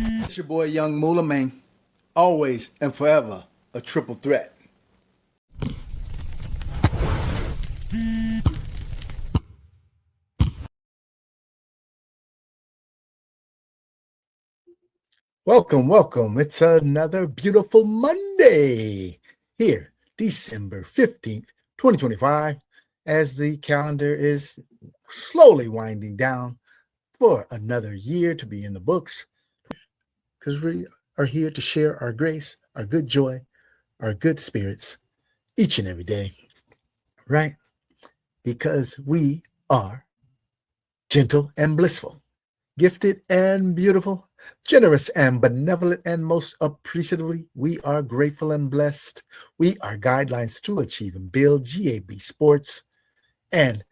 It's your boy Young Moolah Man, always and forever a triple threat. Welcome. It's another beautiful Monday here, December 15th, 2025, as the calendar is slowly winding down for another year to be in the books, because we are here to share our grace, our good joy, our good spirits each and every day, right? Because we are gentle and blissful, gifted and beautiful, generous and benevolent, and most appreciatively, we are grateful and blessed. We are guidelines to achieve and build GAB Sports, and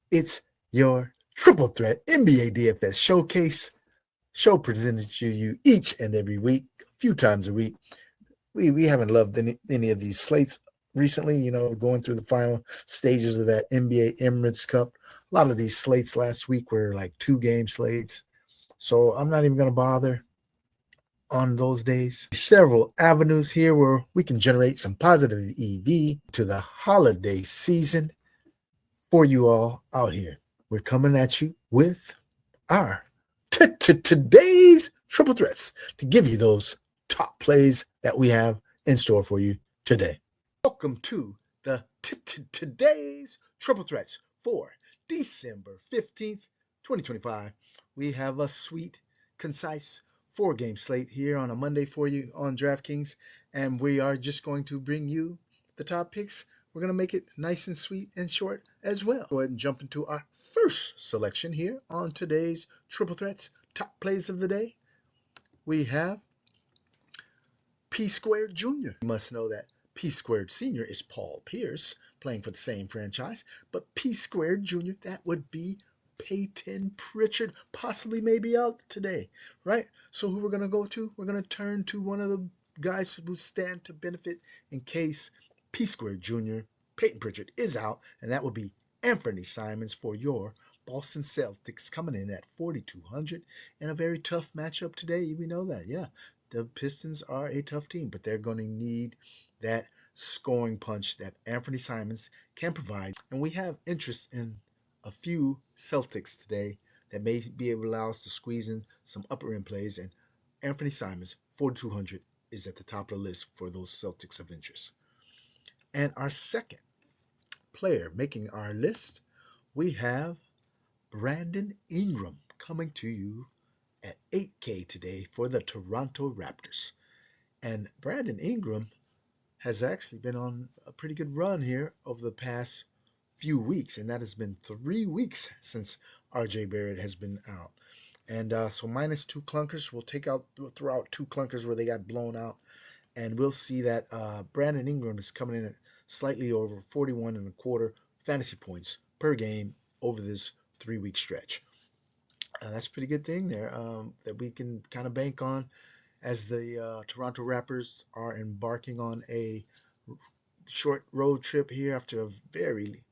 it's your triple threat NBA DFS showcase show presented to you each and every week, a few times a week. We haven't loved any of these slates recently, going through the final stages of that NBA Emirates Cup. A lot of these slates last week were like 2-game slates. So I'm not even going to bother on those days. Several avenues here where we can generate some positive EV to the holiday season for you all out here. We're coming at you with our today's triple threats to give you those top plays that we have in store for you today. Welcome to the today's triple threats for December 15th, 2025. We have a sweet, concise 4-game slate here on a Monday for you on DraftKings, and we are just going to bring you the top picks. We're going to make it nice and sweet and short as well. Go ahead and jump into our first selection here on today's triple threats top plays of the day. We have P Squared Jr. You must know that P Squared Sr. is Paul Pierce, playing for the same franchise, but P Squared Jr., that would be Peyton Pritchard, possibly maybe out today, right? So who we're going to go to? We're going to turn to one of the guys who stand to benefit in case P Squared Jr., Peyton Pritchard, is out, and that would be Anthony Simons for your Boston Celtics, coming in at 4,200 in a very tough matchup today. We know that, yeah. The Pistons are a tough team, but they're going to need that scoring punch that Anthony Simons can provide. And we have interest in a few Celtics today that may be able to allow us to squeeze in some upper end plays. And Anthony Simons, 4,200, is at the top of the list for those Celtics of interest. And our second player making our list, we have Brandon Ingram coming to you at 8K today for the Toronto Raptors. And Brandon Ingram has actually been on a pretty good run here over the past few weeks, and that has been 3 weeks since RJ Barrett has been out. And so minus 2 clunkers, we'll throw out 2 clunkers where they got blown out, and we'll see that Brandon Ingram is coming in at slightly over 41 and a quarter fantasy points per game over this 3-week stretch. That's a pretty good thing there that we can kind of bank on as the Toronto Raptors are embarking on a short road trip here after a very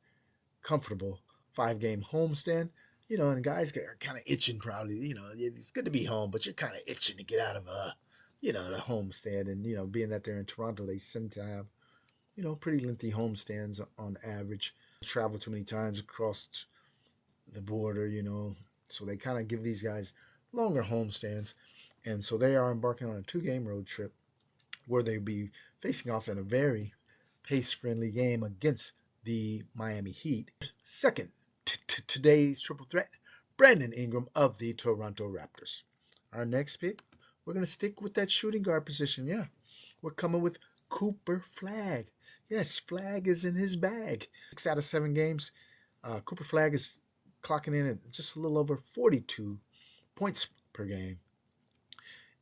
comfortable 5-game homestand. And guys are kind of itching probably. It's good to be home, but you're kind of itching to get out of the homestand. And, being that they're in Toronto, they seem to have, pretty lengthy homestands on average. Travel too many times across the border, so they kind of give these guys longer homestands. And so they are embarking on a 2-game road trip where they'll be facing off in a very pace-friendly game against the Miami Heat. Second, today's triple threat, Brandon Ingram of the Toronto Raptors. Our next pick, we're going to stick with that shooting guard position. Yeah, we're coming with Cooper Flagg. Yes, Flagg is in his bag. 6 out of 7 games. Cooper Flagg is clocking in at just a little over 42 points per game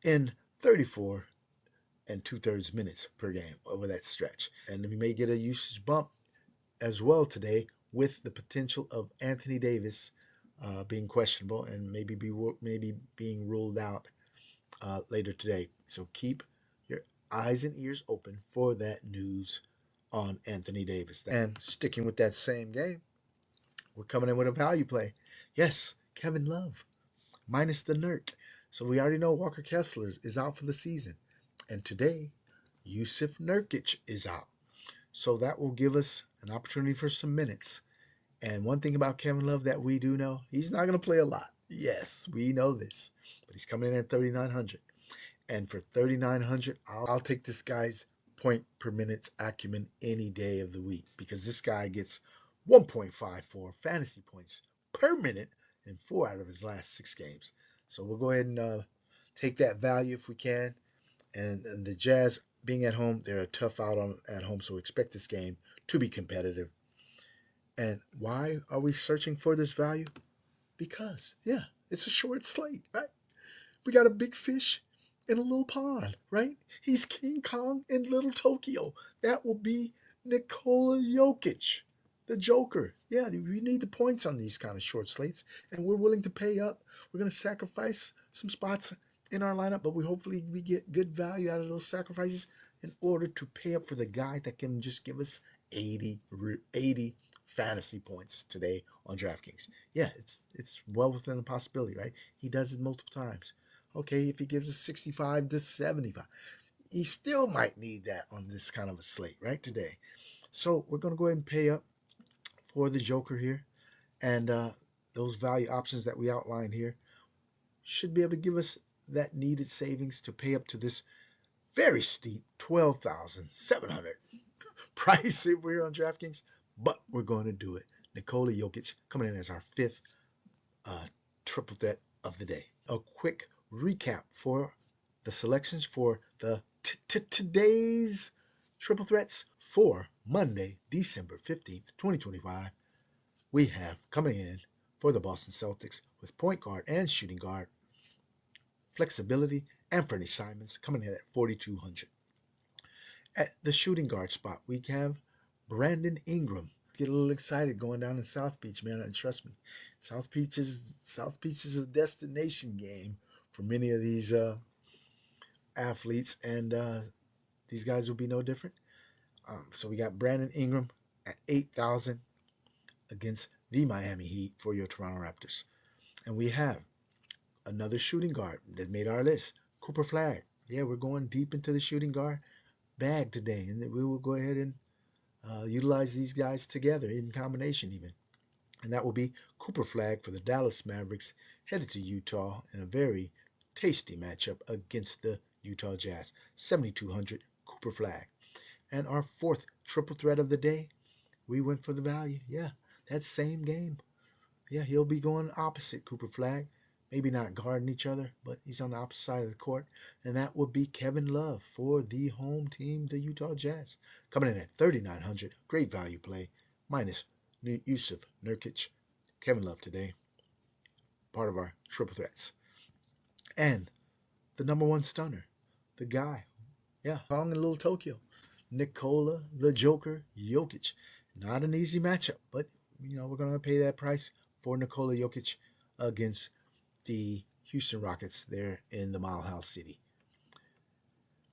in 34 and 2/3 minutes per game over that stretch. And we may get a usage bump as well today with the potential of Anthony Davis being questionable and maybe being ruled out later today. So keep your eyes and ears open for that news on Anthony Davis. And sticking with that same game, we're coming in with a value play. Yes, Kevin Love, minus the Nurk. So we already know Walker Kessler is out for the season. And today, Yusuf Nurkic is out. So that will give us an opportunity for some minutes. And one thing about Kevin Love that we do know, he's not going to play a lot. Yes, we know this. But he's coming in at 3,900. And for 3,900, I'll take this guy's point per minute acumen any day of the week, because this guy gets 1.54 fantasy points per minute in 4 out of his last 6 games. So we'll go ahead and take that value if we can. And the Jazz, being at home, they're a tough out at home, so expect this game to be competitive. And why are we searching for this value? Because, yeah, it's a short slate, right? We got a big fish in a little pond, right? He's King Kong in Little Tokyo. That will be Nikola Jokic, the Joker. Yeah, we need the points on these kind of short slates, and we're willing to pay up. We're going to sacrifice some spots in our lineup, but hopefully we get good value out of those sacrifices in order to pay up for the guy that can just give us 80 fantasy points today on DraftKings. Yeah, it's well within the possibility, right? He does it multiple times. Okay, if he gives us 65 to 75, he still might need that on this kind of a slate, right, today. So we're going to go ahead and pay up for the Joker here. And those value options that we outlined here should be able to give us that needed savings to pay up to this very steep 12,700 price if we're on DraftKings. But we're going to do it. Nikola Jokic coming in as our 5th triple threat of the day. A quick recap for the selections for the today's triple threats for Monday, December 15th, 2025. We have coming in for the Boston Celtics with point guard and shooting guard flexibility, and Fernie Simons coming in at 4,200. At the shooting guard spot, we have Brandon Ingram. Get a little excited going down in South Beach, man, and trust me, South Beach is a destination game for many of these athletes, and these guys will be no different. So we got Brandon Ingram at 8,000 against the Miami Heat for your Toronto Raptors. And we have another shooting guard that made our list, Cooper Flagg. Yeah, we're going deep into the shooting guard bag today, and we will go ahead and utilize these guys together in combination even. And that will be Cooper Flagg for the Dallas Mavericks, headed to Utah in a very tasty matchup against the Utah Jazz. 7,200 Cooper Flagg. And our 4th triple threat of the day, we went for the value. Yeah, that same game. Yeah, he'll be going opposite Cooper Flagg. Maybe not guarding each other, but he's on the opposite side of the court. And that would be Kevin Love for the home team, the Utah Jazz. Coming in at 3,900. Great value play. Minus Yusuf Nurkic. Kevin Love today. Part of our triple threats. And the number one stunner. The guy. Yeah, Kong in Little Tokyo. Nikola, the Joker, Jokic. Not an easy matchup, but, we're going to pay that price for Nikola Jokic against the Houston Rockets there in the Mile House City.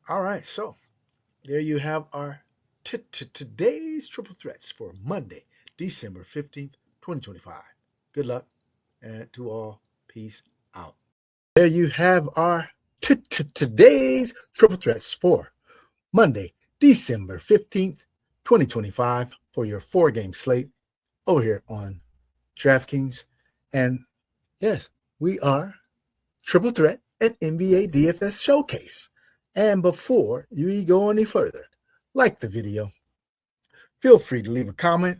All right, so there you have our today's triple threats for Monday, December 15th, 2025. Good luck and to all. Peace out. There you have our today's triple threats for Monday, December 15th, 2025 for your 4-game slate over here on DraftKings. And yes, we are Triple Threat and NBA DFS Showcase. And before you go any further, like the video, feel free to leave a comment,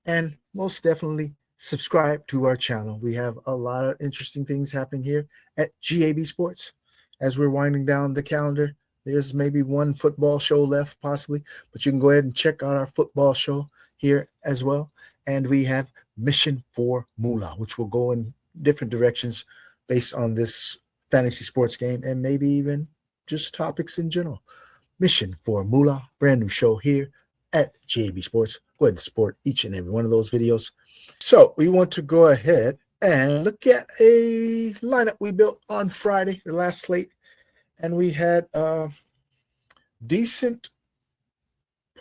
and most definitely subscribe to our channel. We have a lot of interesting things happening here at GAB Sports. As we're winding down the calendar, there's maybe one football show left possibly, but you can go ahead and check out our football show here as well. And we have Mission for Moolah, which will go in different directions based on this fantasy sports game and maybe even just topics in general. Mission for Moolah, brand new show here at GAB Sports. Go ahead and support each and every one of those videos. So we want to go ahead and look at a lineup we built on Friday, the last slate, and we had decent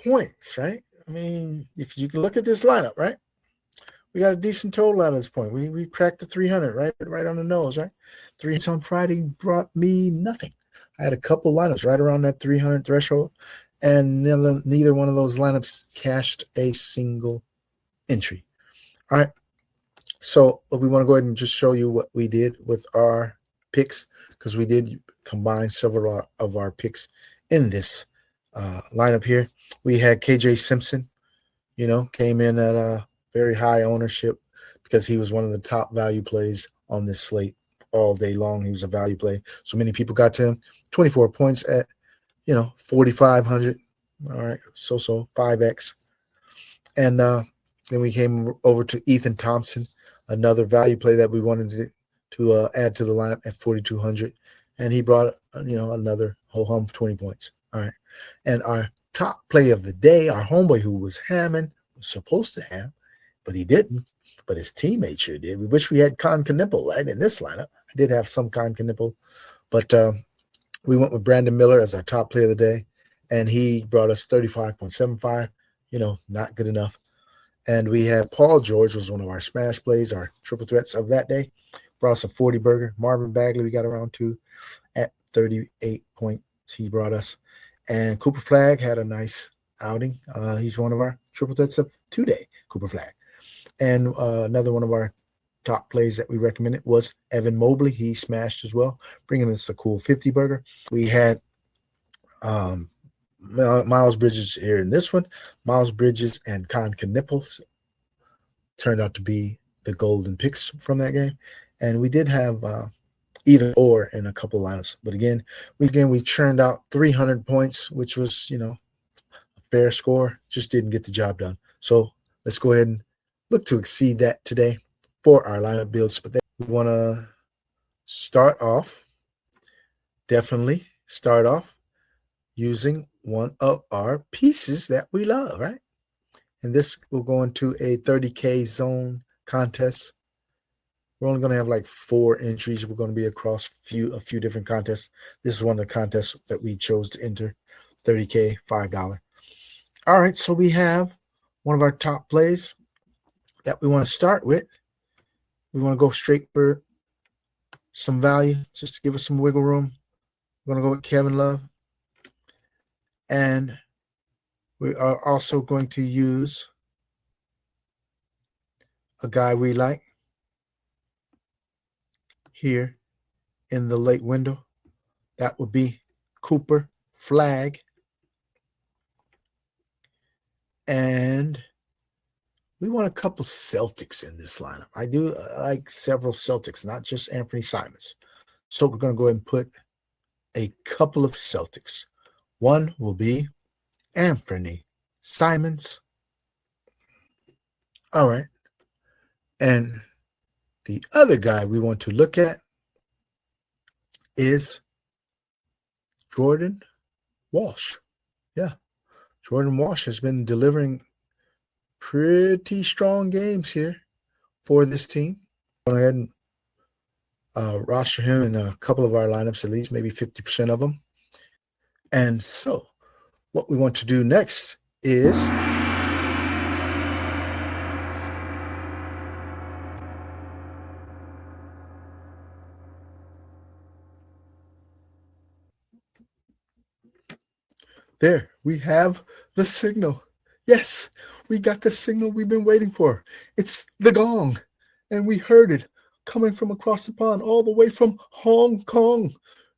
points, right? I mean, if you can look at this lineup, right? We got a decent total out of this point. We cracked the 300 right on the nose, right? 300 on Friday brought me nothing. I had a couple lineups right around that 300 threshold, and neither one of those lineups cashed a single entry. All right. So we want to go ahead and just show you what we did with our picks, because we did combine several of our picks in this lineup here. We had KJ Simpson, came in at a very high ownership because he was one of the top value plays on this slate all day long. He was a value play. So many people got to him. 24 points at, 4,500. All right. So 5X. And then we came over to Ethan Thompson, another value play that we wanted to add to the lineup at 4,200. And he brought, another whole hum 20 points. All right. And our top play of the day, our homeboy who was hamming, was supposed to ham, but he didn't. But his teammate sure did. We wish we had Con Knipple, right, in this lineup. I did have some Con Knipple, but we went with Brandon Miller as our top play of the day, and he brought us 35.75, not good enough. And we had Paul George was one of our smash plays, our triple threats of that day. Brought us a 40 burger. Marvin Bagley we got around to at 38 points he brought us. And Cooper Flagg had a nice outing. He's one of our triple threats of today, Cooper Flagg. And another one of our top plays that we recommended was Evan Mobley. He smashed as well, bringing us a cool 50 burger. We had Miles Bridges here in this one. Miles Bridges and Con Knipple turned out to be the golden picks from that game. And we did have either or in a couple lineups. But again, we churned out 300 points, which was, a fair score. Just didn't get the job done. So let's go ahead and look to exceed that today for our lineup builds. But we want to definitely start off using one of our pieces that we love, right? And this will go into a 30K zone contest. We're only going to have like 4 entries. We're going to be across a few different contests. This is one of the contests that we chose to enter, 30K, $5. All right, so we have one of our top plays that we want to start with. We want to go straight for some value, just to give us some wiggle room. We're going to go with Kevin Love. And we are also going to use a guy we like here in the late window. That would be Cooper Flagg. And we want a couple Celtics in this lineup. I do like several Celtics, not just Anthony Simons. So we're going to go ahead and put a couple of Celtics. One will be Anthony Simons. All right. And the other guy we want to look at is Jordan Walsh. Yeah. Jordan Walsh has been delivering pretty strong games here for this team. Go ahead and roster him in a couple of our lineups, at least maybe 50% of them. And so what we want to do next is there we have the signal. Yes, we got the signal we've been waiting for. It's the gong. And we heard it coming from across the pond, all the way from Hong Kong.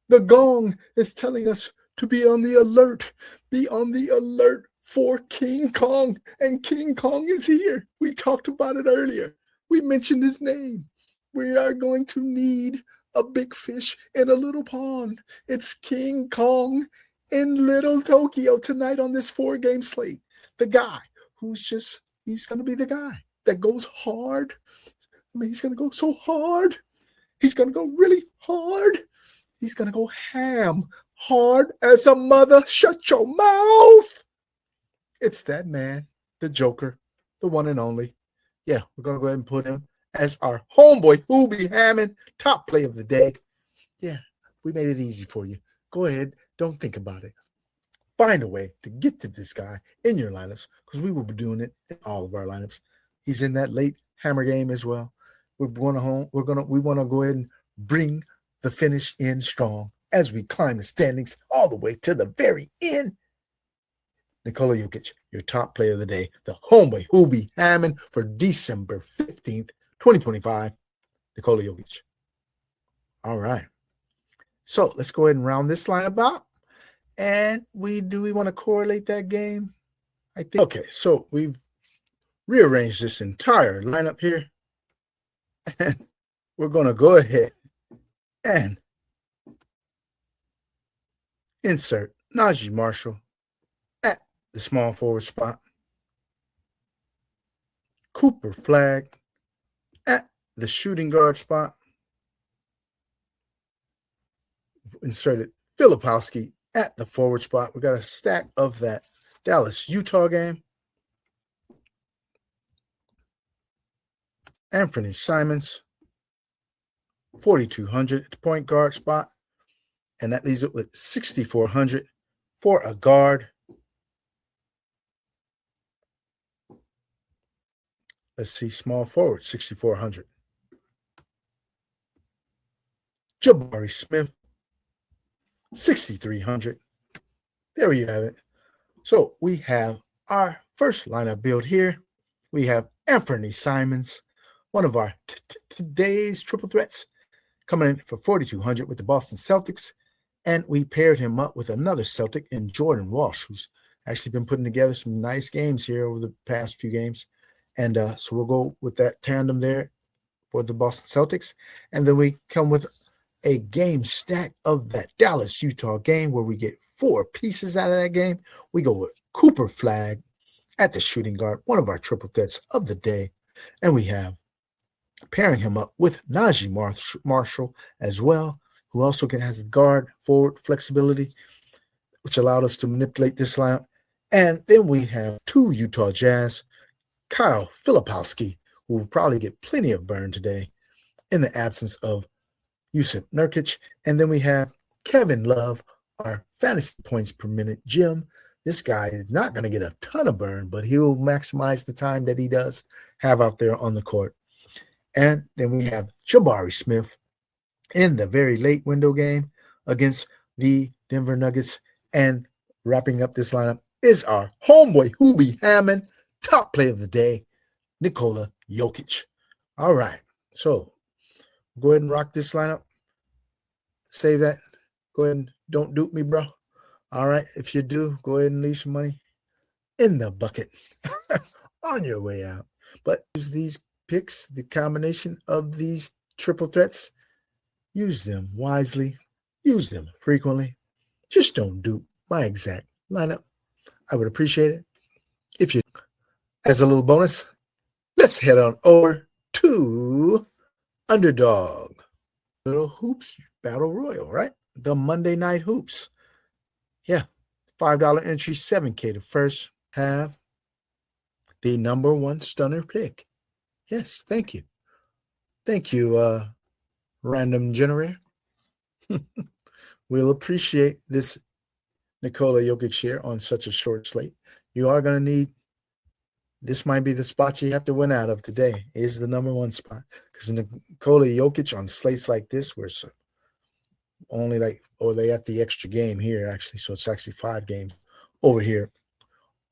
The gong is telling us to be on the alert. Be on the alert for King Kong. And King Kong is here. We talked about it earlier. We mentioned his name. We are going to need a big fish in a little pond. It's King Kong in Little Tokyo tonight on this 4-game slate. The guy he's going to be the guy that goes hard. I mean, he's going to go so hard. He's going to go really hard. He's going to go ham, hard as a mother. Shut your mouth. It's that man, the Joker, the one and only. Yeah, we're going to go ahead and put him as our homeboy who be hamming, top play of the day. Yeah, we made it easy for you. Go ahead. Don't think about it. Find a way to get to this guy in your lineups, because we will be doing it in all of our lineups. He's in that late hammer game as well. We want to go ahead and bring the finish in strong as we climb the standings all the way to the very end. Nikola Jokic, your top player of the day, the homeboy who'll be hamming for December 15th, 2025. Nikola Jokic. All right. So let's go ahead and round this lineup out. And we want to correlate that game? I think. Okay, so we've rearranged this entire lineup here. And we're going to go ahead and insert Najee Marshall at the small forward spot. Cooper Flag at the shooting guard spot. Inserted Filipowski at the forward spot. We got a stack of that Dallas-Utah game. Anthony Simons, 4,200 at the point guard spot. And that leaves it with 6,400 for a guard. Let's see, small forward, 6,400. Jabari Smith, 6,300. There you have it. So we have our first lineup build here. We have Anthony Simons, one of our today's triple threats, coming in for 4,200 with the Boston Celtics. And we paired him up with another Celtic in Jordan Walsh, who's actually been putting together some nice games here over the past few games. And so we'll go with that tandem there for the Boston Celtics. And then we come with a game stack of that Dallas-Utah game where we get 4 pieces out of that game. We go with Cooper Flag at the shooting guard, one of our triple threats of the day. And we have pairing him up with Najee Marshall as well, who also has guard forward flexibility, which allowed us to manipulate this lineup. And then we have 2 Utah Jazz, Kyle Filipowski, who will probably get plenty of burn today in the absence of Yusuf Nurkic. And then we have Kevin Love, our fantasy points per minute gem. This guy is not going to get a ton of burn, but he will maximize the time that he does have out there on the court. And then we have Jabari Smith in the very late window game against the Denver Nuggets. And wrapping up this lineup is our homeboy who be hamming, top play of the day, Nikola Jokic. All right. So go ahead and rock this lineup. Save that. Go ahead and don't dupe me, bro. All right. If you do, go ahead and leave some money in the bucket on your way out. But use these picks, the combination of these triple threats, use them wisely, use them frequently. Just don't dupe my exact lineup. I would appreciate it if you, as a little bonus, let's head on over to Underdog. Little Hoops Battle Royal, right? The Monday Night Hoops. Yeah, $5 entry, 7K to first have the number one stunner pick. Yes, thank you. Thank you, random generator. We'll appreciate this Nikola Jokic share on such a short slate. You are going to need, this might be the spot you have to win out of today, is the number one spot. Because Nikola Jokic on slates like this, where it's only like, or they have the extra game here, actually. So it's actually 5 games over here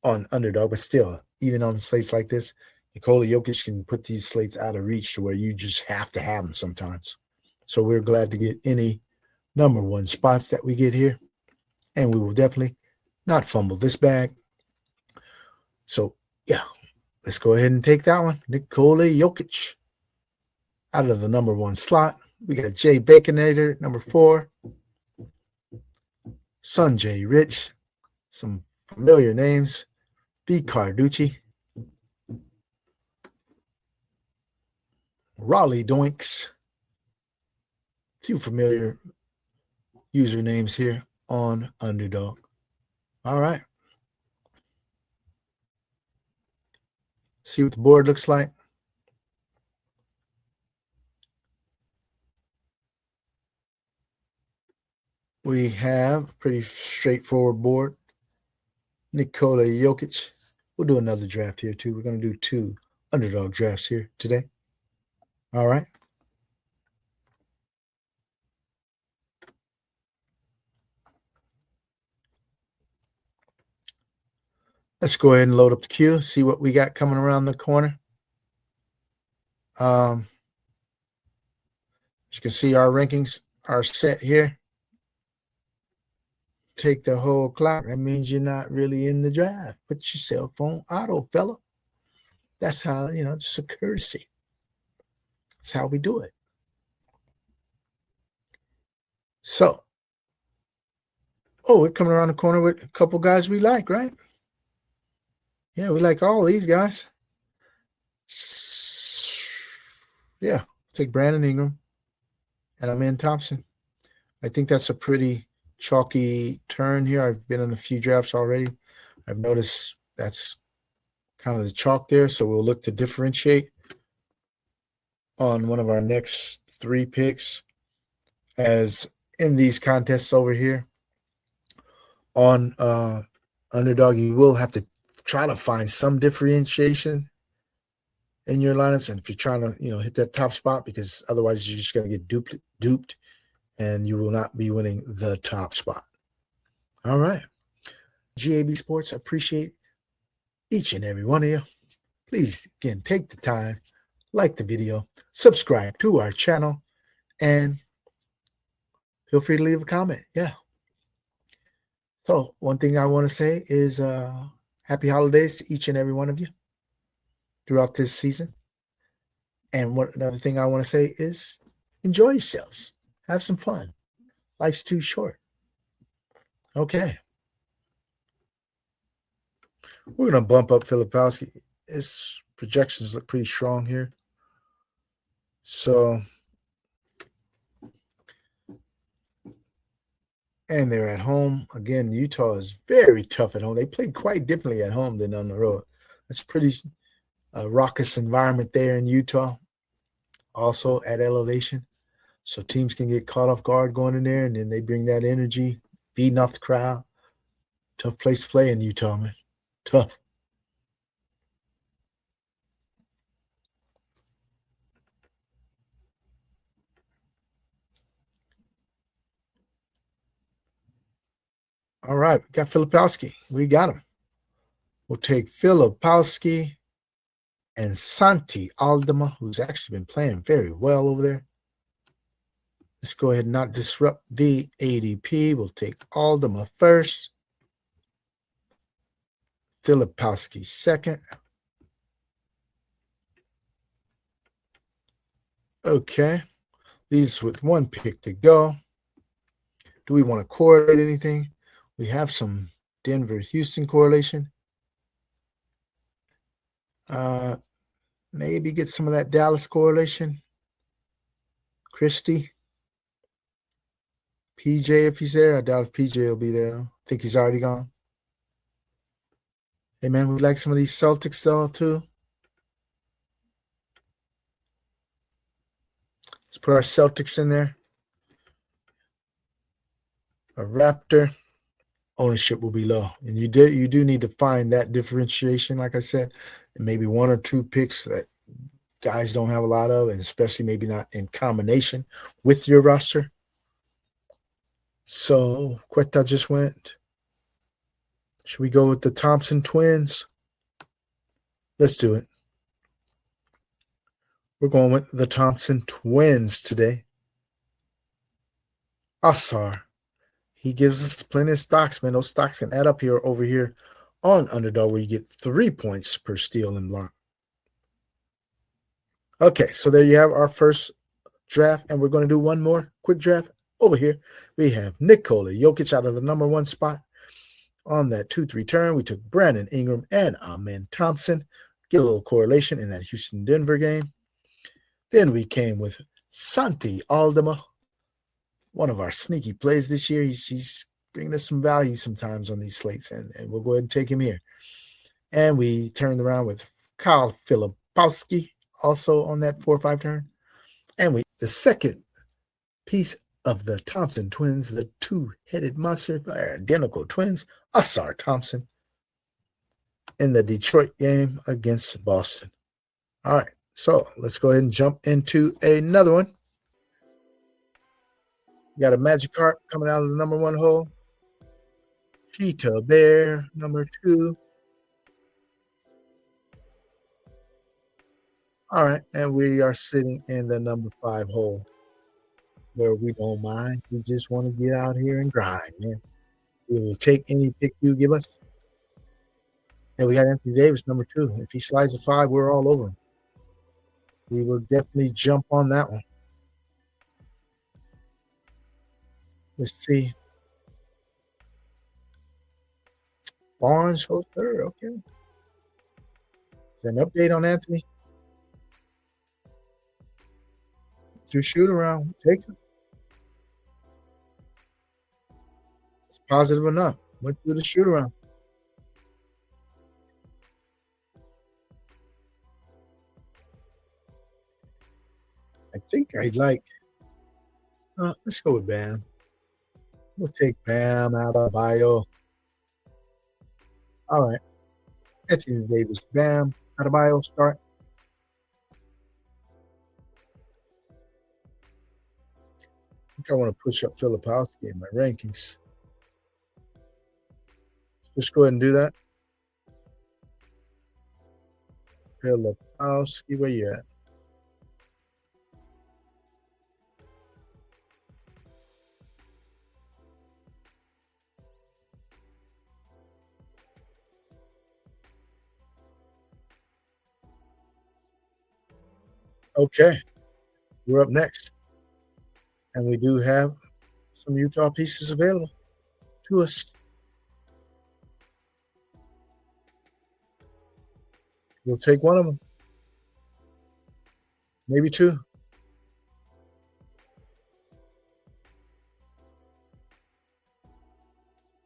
on Underdog. But still, even on slates like this, Nikola Jokic can put these slates out of reach to where you just have to have them sometimes. So we're glad to get any number one spots that we get here. And we will definitely not fumble this bag. So, yeah, let's go ahead and take that one. Nikola Jokic out of the number one slot. We got Jay Baconator, number 4. Sanjay Rich, some familiar names. B. Carducci. Raleigh Doinks. 2 familiar usernames here on Underdog. All right. See what the board looks like. We have a pretty straightforward board. Nikola Jokic. We'll do another draft here, too. We're going to do 2 underdog drafts here today. All right. Let's go ahead and load up the queue, see what we got coming around the corner. As you can see, our rankings are set here. Take the whole clock. That means you're not really in the draft. Put your cell phone auto, fella. That's how, just a courtesy. That's how we do it. So, we're coming around the corner with a couple guys we like, right? Yeah, we like all these guys. Yeah, take Brandon Ingram and Amen Thompson. I think that's a pretty chalky turn here. I've been in a few drafts already. I've noticed that's kind of the chalk there, so we'll look to differentiate on one of our next 3 picks. As in these contests over here on Underdog, you will have to try to find some differentiation in your lineups, and if you're trying to hit that top spot, because otherwise you're just going to get duped and you will not be winning the top spot. All right. GAB Sports, I appreciate each and every one of you. Please, again, take the time, like the video, subscribe to our channel, and feel free to leave a comment. Yeah. So one thing I want to say is happy holidays to each and every one of you throughout this season. And another thing I want to say is enjoy yourselves. Have some fun. Life's too short. Okay. We're going to bump up Filipowski. His projections look pretty strong here. So, and they're at home. Again, Utah is very tough at home. They played quite differently at home than on the road. It's a pretty raucous environment there in Utah, also at elevation. So teams can get caught off guard going in there, and then they bring that energy, beating off the crowd. Tough place to play in Utah, man. Tough. All right, we got Filipowski. We got him. We'll take Filipowski and Santi Aldama, who's actually been playing very well over there. Let's go ahead and not disrupt the ADP. We'll take Aldama first. Filipowski second. Okay. These with 1 pick to go. Do we want to correlate anything? We have some Denver-Houston correlation. Maybe get some of that Dallas correlation. Christie. PJ, if he's there. I doubt if PJ will be there. I think he's already gone. Hey, man, we like some of these Celtics, though, too. Let's put our Celtics in there. A Raptor. Ownership will be low. And you do need to find that differentiation, like I said, and maybe 1 or 2 picks that guys don't have a lot of, and especially maybe not in combination with your roster. So Quetta just went. Should we go with the Thompson twins? Let's do it. We're going with the Thompson twins today. Asar. He gives us plenty of stocks, man. Those stocks can add up here over here on Underdog, where you get 3 points per steal and block. Okay, so there you have our first draft, and we're going to do one more quick draft. Over here, we have Nikola Jokic out of the number 1 spot. On that 2-3 turn, we took Brandon Ingram and Amen Thompson. Get a little correlation in that Houston-Denver game. Then we came with Santi Aldama, one of our sneaky plays this year. He's bringing us some value sometimes on these slates, and we'll go ahead and take him here. And we turned around with Kyle Filipowski, also on that 4-5 turn. And the second piece of the Thompson twins, the 2-headed monster, identical twins, Asar Thompson, in the Detroit game against Boston. All right, so let's go ahead and jump into another one. You got a Magic Carp coming out of the number 1 hole. Cheetah Bear, number 2. All right, and we are sitting in the number 5 hole where we don't mind. We just want to get out here and grind, man. We will take any pick you give us. And we got Anthony Davis, number 2. If he slides a 5, we're all over him. We will definitely jump on that one. Let's see. Barnes goes third. Okay. Is there an update on Anthony? 2 shoot around. Take it. It's positive enough. Went through the shoot around. I think I'd like. Let's go with Bam. We'll take Bam out of bio. All right. Anthony Davis, Bam out of bio. Start. I think I want to push up Filipowski in my rankings. Just go ahead and do that. Filipowski, where you at? Okay, we're up next. And we do have some Utah pieces available to us. We'll take one of them. Maybe 2.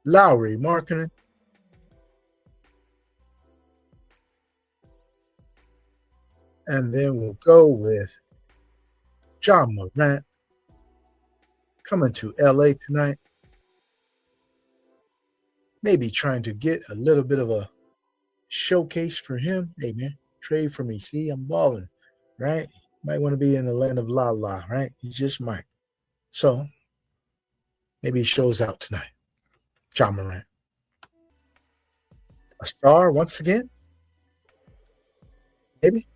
Lowry, Markkanen. And then we'll go with John Morant coming to LA tonight. Maybe trying to get a little bit of a showcase for him. Hey, man, trade for me. See, I'm balling, right? Might want to be in the land of la la, right? He just might. So maybe he shows out tonight. John Morant. A star once again? Maybe.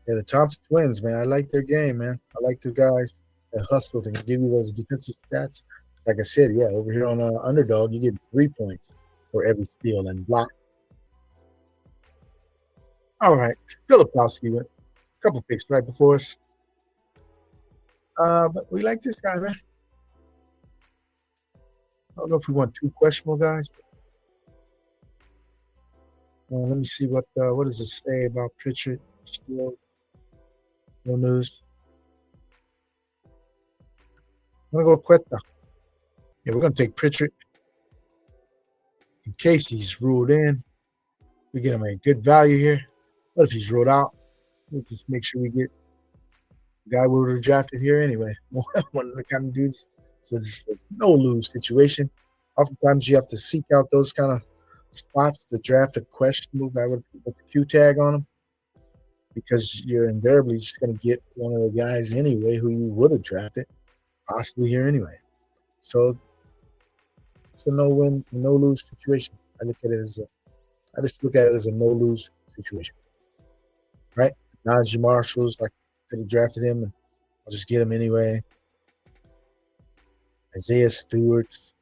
Yeah, the Thompson twins, man. I like their game, man. I like the guys that hustle and give you those defensive stats. Like I said, yeah, over here on Underdog, you get 3 points for every steal and block. All right. Filipowski went a couple picks right before us. But we like this guy, man. I don't know if we want 2 questionable guys. Let me see what does it say about Pritchard. Still no news. I'm gonna go Quetta. Yeah, we're gonna take Pritchard in case he's ruled in. We get him a good value here. What if he's ruled out? We'll just make sure we get the guy we would have drafted here anyway. One of the kind of dudes. So it's a no lose situation. Oftentimes you have to seek out those kind of spots to draft a questionable guy with a Q tag on him, because you're invariably just going to get one of the guys anyway who you would have drafted, possibly here anyway. So it's a no-win, no-lose situation. I just look at it as a no-lose situation, right? Najee Marshall's, like, could have drafted him, and I'll just get him anyway. Isaiah Stewart's,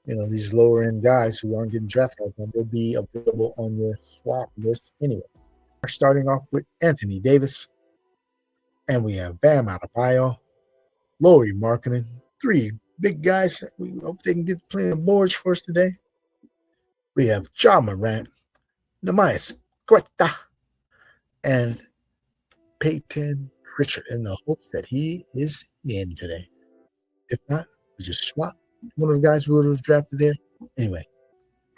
these lower-end guys who aren't getting drafted like them, they'll be available on your swap list anyway. We're starting off with Anthony Davis, and we have Bam Adebayo, Lauri Markkanen, 3 big guys. We hope they can get plenty of boards for us today. We have John Morant, Neemias Quetta, and Peyton Pritchard, in the hopes that he is in today. If not, we just swap one of the guys we would have drafted there anyway.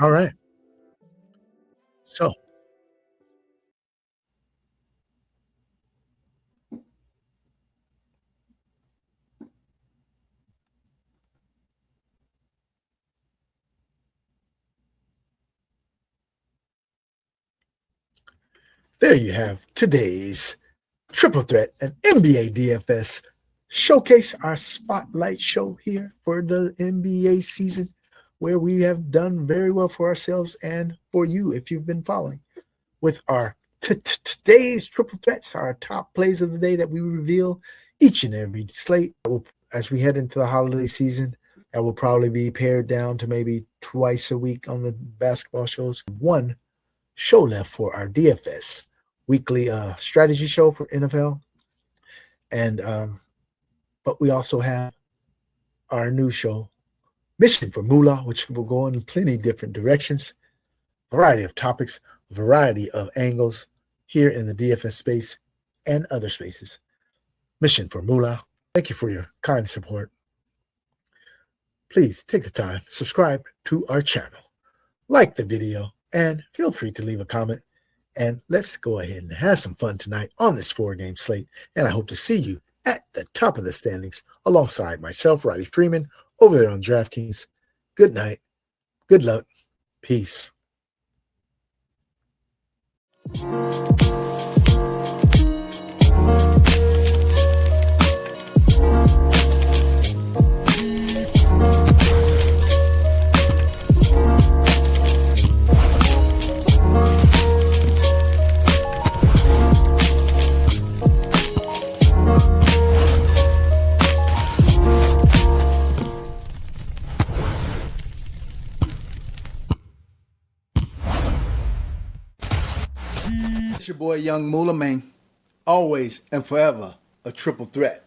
All right. So there you have today's Triple Threat and NBA DFS showcase, our spotlight show here for the NBA season, where we have done very well for ourselves and for you if you've been following. With our today's Triple Threats, our top plays of the day that we reveal each and every slate. As we head into the holiday season, that will probably be pared down to maybe twice a week on the basketball shows. One show left for our DFS weekly strategy show for NFL. And but we also have our new show, Mission for Moolah, which will go in plenty different directions, variety of topics, variety of angles here in the DFS space and other spaces. Mission for Moolah. Thank you for your kind support. Please take the time, subscribe to our channel, like the video, and feel free to leave a comment. And let's go ahead and have some fun tonight on this 4-game slate. And I hope to see you at the top of the standings alongside myself, Riley Freeman, over there on DraftKings. Good night. Good luck. Peace. It's your boy Young Moolah Man, always and forever a triple threat.